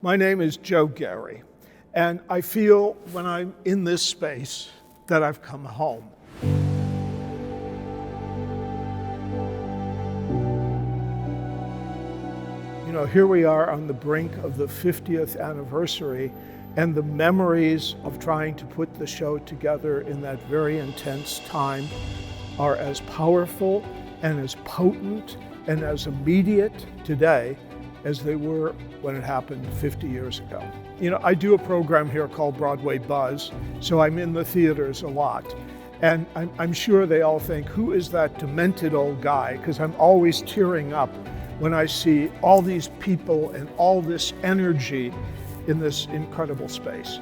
My name is Joe Garry, and I feel when I'm in this space that I've come home. You know, here we are on the brink of the 50th anniversary, and the memories of trying to put the show together in that very intense time are as powerful and as potent and as immediate today as they were when it happened 50 years ago. You know, I do a program here called Broadway Buzz, so I'm in the theaters a lot. And I'm sure they all think, who is that demented old guy? Because I'm always tearing up when I see all these people and all this energy in this incredible space.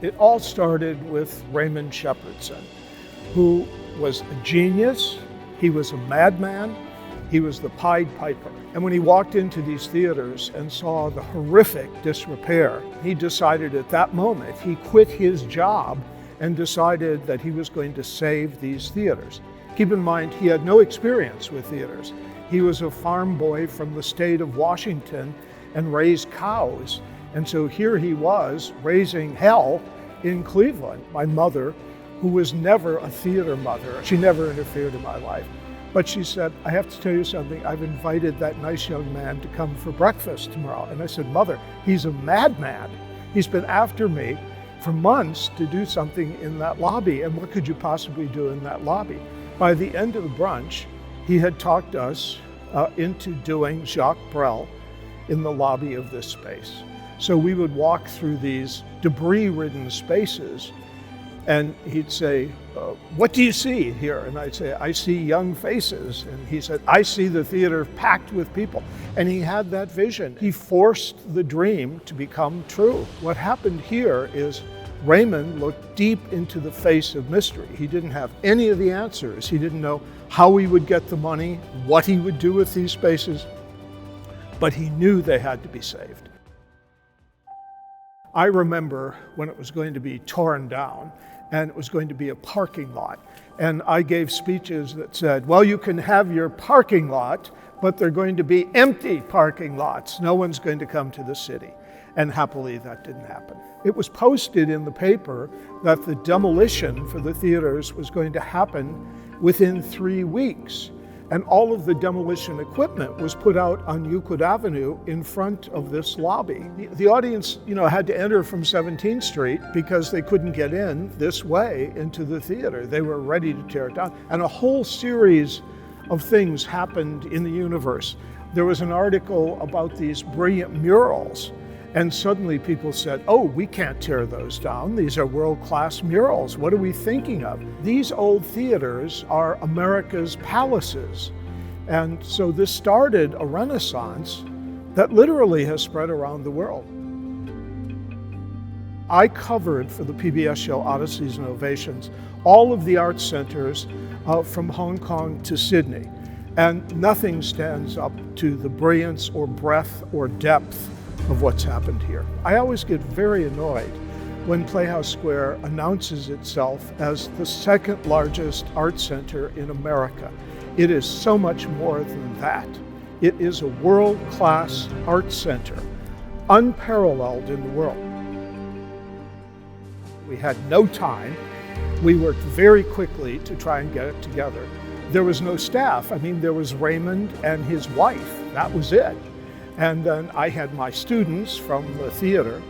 It all started with Raymond Shepardson, who was a genius, he was a madman, he was the Pied Piper. And when he walked into these theaters and saw the horrific disrepair, he decided at that moment, he quit his job and decided that he was going to save these theaters. Keep in mind, he had no experience with theaters. He was a farm boy from the state of Washington and raised cows. And so here he was raising hell in Cleveland. My mother, who was never a theater mother, she never interfered in my life. But she said, I have to tell you something, I've invited that nice young man to come for breakfast tomorrow. And I said, Mother, he's a madman. He's been after me for months to do something in that lobby. And what could you possibly do in that lobby? By the end of the brunch, he had talked us into doing Jacques Brel in the lobby of this space. So we would walk through these debris-ridden spaces, and he'd say, what do you see here? And I'd say, I see young faces. And he said, I see the theater packed with people. And he had that vision. He forced the dream to become true. What happened here is Raymond looked deep into the face of mystery. He didn't have any of the answers. He didn't know how he would get the money, what he would do with these spaces, but he knew they had to be saved. I remember when it was going to be torn down, and it was going to be a parking lot. And I gave speeches that said, well, you can have your parking lot, but they're going to be empty parking lots. No one's going to come to the city. And happily, that didn't happen. It was posted in the paper that the demolition for the theaters was going to happen within 3 weeks. And all of the demolition equipment was put out on Euclid Avenue in front of this lobby. The audience, had to enter from 17th Street because they couldn't get in this way into the theater. They were ready to tear it down. And a whole series of things happened in the universe. There was an article about these brilliant murals, and suddenly people said, oh, we can't tear those down. These are world-class murals. What are we thinking of? These old theaters are America's palaces. And so this started a renaissance that literally has spread around the world. I covered for the PBS show Odysseys and Ovations all of the art centers from Hong Kong to Sydney. And nothing stands up to the brilliance or breadth or depth of what's happened here. I always get very annoyed when Playhouse Square announces itself as the second largest art center in America. It is so much more than that. It is a world-class art center, unparalleled in the world. We had no time. We worked very quickly to try and get it together. There was no staff. There was Raymond and his wife. That was it. And then I had my students from the theater.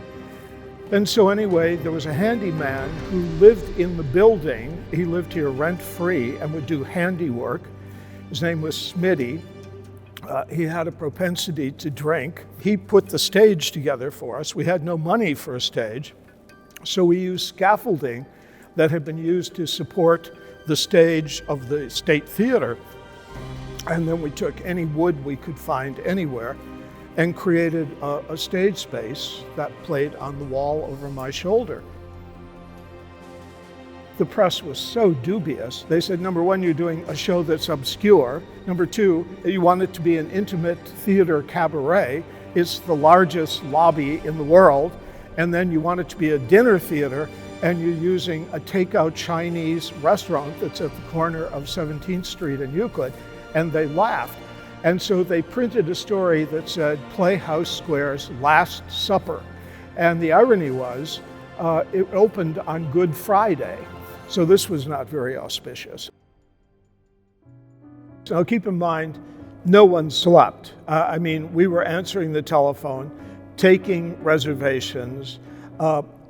And so anyway, there was a handyman who lived in the building. He lived here rent-free and would do handiwork. His name was Smitty. He had a propensity to drink. He put the stage together for us. We had no money for a stage, so we used scaffolding that had been used to support the stage of the State Theater. And then we took any wood we could find anywhere and created a stage space that played on the wall over my shoulder. The press was so dubious. They said, number one, you're doing a show that's obscure. Number two, you want it to be an intimate theater cabaret. It's the largest lobby in the world. And then you want it to be a dinner theater, and you're using a takeout Chinese restaurant that's at the corner of 17th Street and Euclid. And they laughed. And so they printed a story that said Playhouse Square's Last Supper. And the irony was, it opened on Good Friday. So this was not very auspicious. Now keep in mind, no one slept. We were answering the telephone, taking reservations,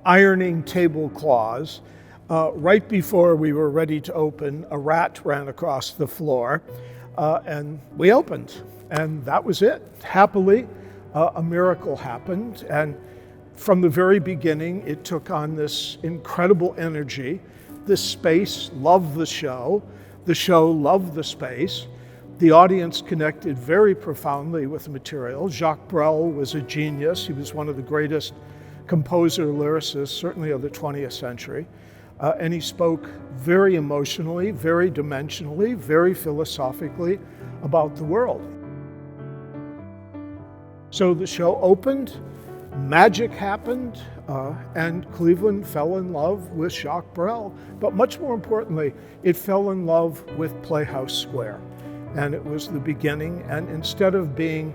ironing tablecloths. Right before we were ready to open, a rat ran across the floor, and we opened. And that was it. Happily, a miracle happened. And from the very beginning, it took on this incredible energy. This space loved the show loved the space. The audience connected very profoundly with the material. Jacques Brel was a genius. He was one of the greatest composer lyricists, certainly of the 20th century. And he spoke very emotionally, very dimensionally, very philosophically about the world. So the show opened, magic happened, and Cleveland fell in love with Jacques Brel. But much more importantly, it fell in love with Playhouse Square. And it was the beginning, and instead of being,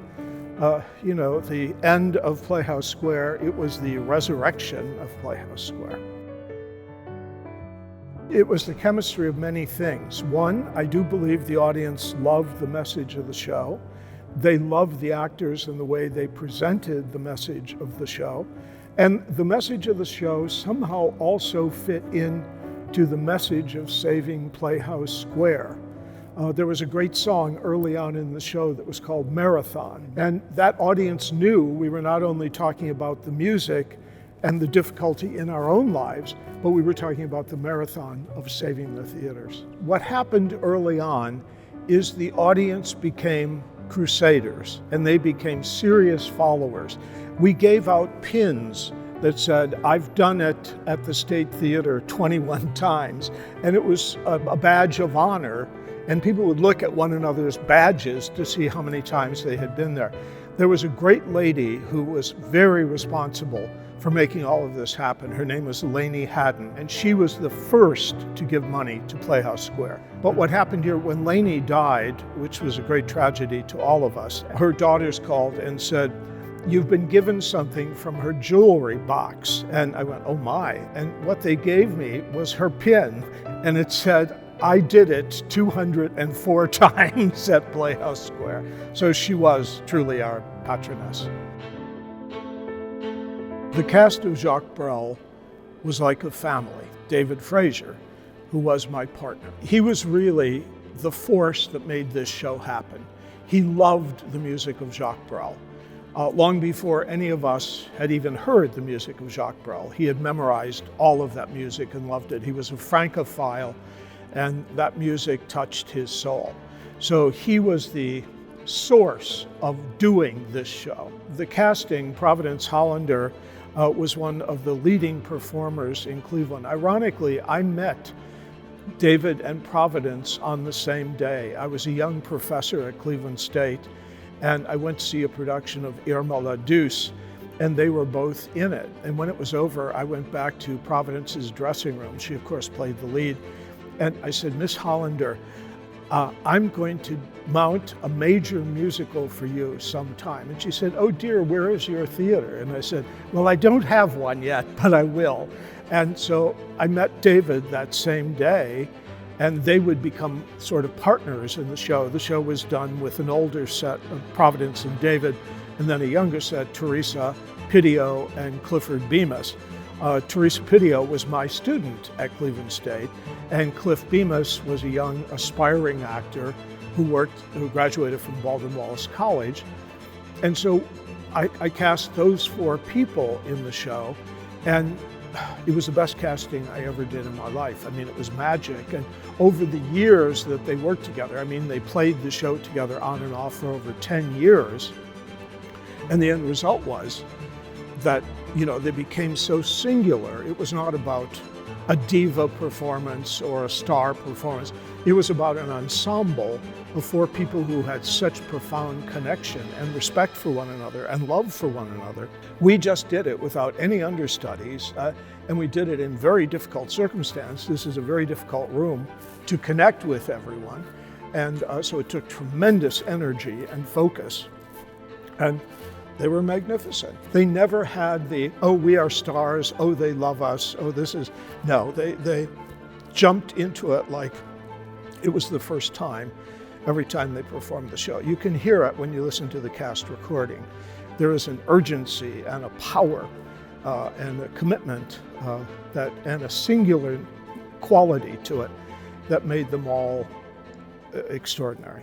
the end of Playhouse Square, it was the resurrection of Playhouse Square. It was the chemistry of many things. One, I do believe the audience loved the message of the show. They loved the actors and the way they presented the message of the show. And the message of the show somehow also fit in to the message of saving Playhouse Square. There was a great song early on in the show that was called Marathon. And that audience knew we were not only talking about the music and the difficulty in our own lives, but we were talking about the marathon of saving the theaters. What happened early on is the audience became crusaders, and they became serious followers. We gave out pins that said, "I've done it at the State Theater 21 times," and it was a badge of honor, and people would look at one another's badges to see how many times they had been there. There was a great lady who was very responsible for making all of this happen. Her name was Lainey Haddon, and she was the first to give money to Playhouse Square. But what happened here, when Lainey died, which was a great tragedy to all of us, her daughters called and said, "You've been given something from her jewelry box." And I went, "Oh my." And what they gave me was her pin, and it said, "I did it 204 times at Playhouse Square." So she was truly our patroness. The cast of Jacques Brel was like a family. David Fraser, who was my partner, he was really the force that made this show happen. He loved the music of Jacques Brel. Long before any of us had even heard the music of Jacques Brel, he had memorized all of that music and loved it. He was a Francophile, and that music touched his soul. So he was the source of doing this show. The casting, Providence Hollander, was one of the leading performers in Cleveland. Ironically, I met David and Providence on the same day. I was a young professor at Cleveland State, and I went to see a production of Irma la Douce, and they were both in it. And when it was over, I went back to Providence's dressing room. She, of course, played the lead. And I said, "Miss Hollander, I'm going to mount a major musical for you sometime." And she said, "Oh dear, where is your theater?" And I said, "Well, I don't have one yet, but I will." And so I met David that same day, and they would become sort of partners in the show. The show was done with an older set of Providence and David, and then a younger set, Teresa Pidio and Clifford Bemis. Teresa Pidio was my student at Cleveland State, and Cliff Bemis was a young aspiring actor who graduated from Baldwin Wallace College. And so I cast those four people in the show, and it was the best casting I ever did in my life. It was magic. And over the years that they worked together, they played the show together on and off for over 10 years. And the end result was that, they became so singular. It was not about a diva performance or a star performance. It was about an ensemble of four people who had such profound connection and respect for one another and love for one another. We just did it without any understudies, and we did it in very difficult circumstances. This is a very difficult room to connect with everyone. And so it took tremendous energy and focus. And they were magnificent. They never had the, oh, we are stars, oh, they love us, oh, this is, no, they jumped into it like it was the first time every time they performed the show. You can hear it when you listen to the cast recording. There is an urgency and a power and a commitment and a singular quality to it that made them all extraordinary.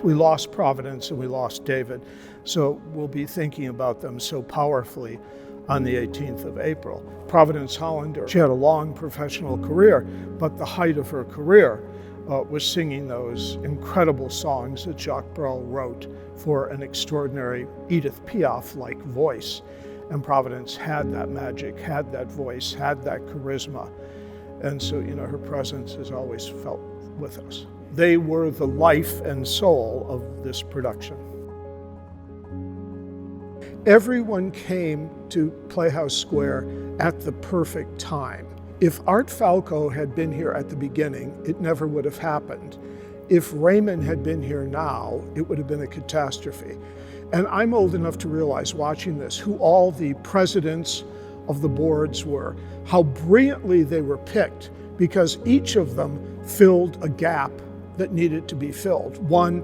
We lost Providence and we lost David, so we'll be thinking about them so powerfully on the 18th of April. Providence Hollander, she had a long professional career, but the height of her career was singing those incredible songs that Jacques Brel wrote for an extraordinary Edith Piaf-like voice. And Providence had that magic, had that voice, had that charisma. And so, her presence has always felt with us. They were the life and soul of this production. Everyone came to Playhouse Square at the perfect time. If Art Falco had been here at the beginning, it never would have happened. If Raymond had been here now, it would have been a catastrophe. And I'm old enough to realize, watching this, who all the presidents of the boards were, how brilliantly they were picked, because each of them filled a gap that needed to be filled. One,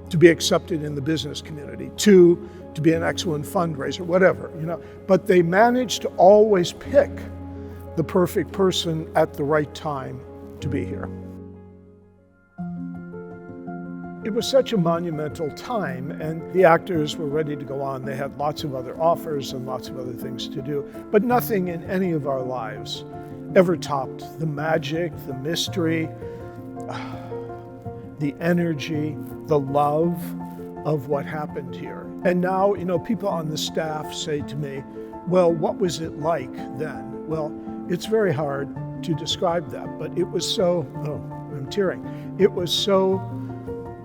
to be accepted in the business community. Two, to be an excellent fundraiser, whatever, But they managed to always pick the perfect person at the right time to be here. It was such a monumental time, and the actors were ready to go on. They had lots of other offers and lots of other things to do, but nothing in any of our lives ever topped the magic, the mystery, the energy, the love of what happened here. And now, people on the staff say to me, well, what was it like then? Well, it's very hard to describe that, but it was so, I'm tearing. It was so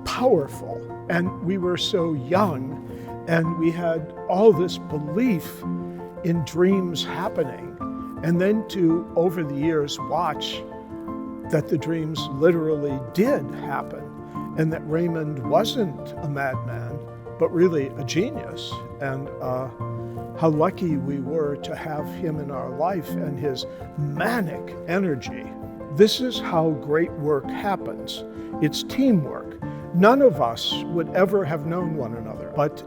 powerful, and we were so young, and we had all this belief in dreams happening, and then to, over the years, watch that the dreams literally did happen, and that Raymond wasn't a madman, but really a genius, and how lucky we were to have him in our life and his manic energy. This is how great work happens. It's teamwork. None of us would ever have known one another, but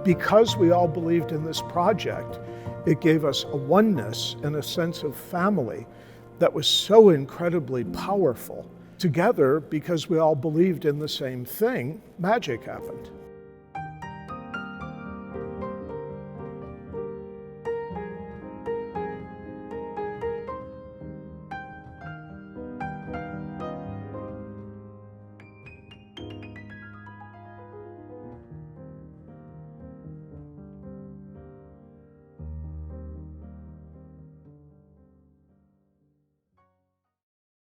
because we all believed in this project, it gave us a oneness and a sense of family that was so incredibly powerful. Together, because we all believed in the same thing, magic happened.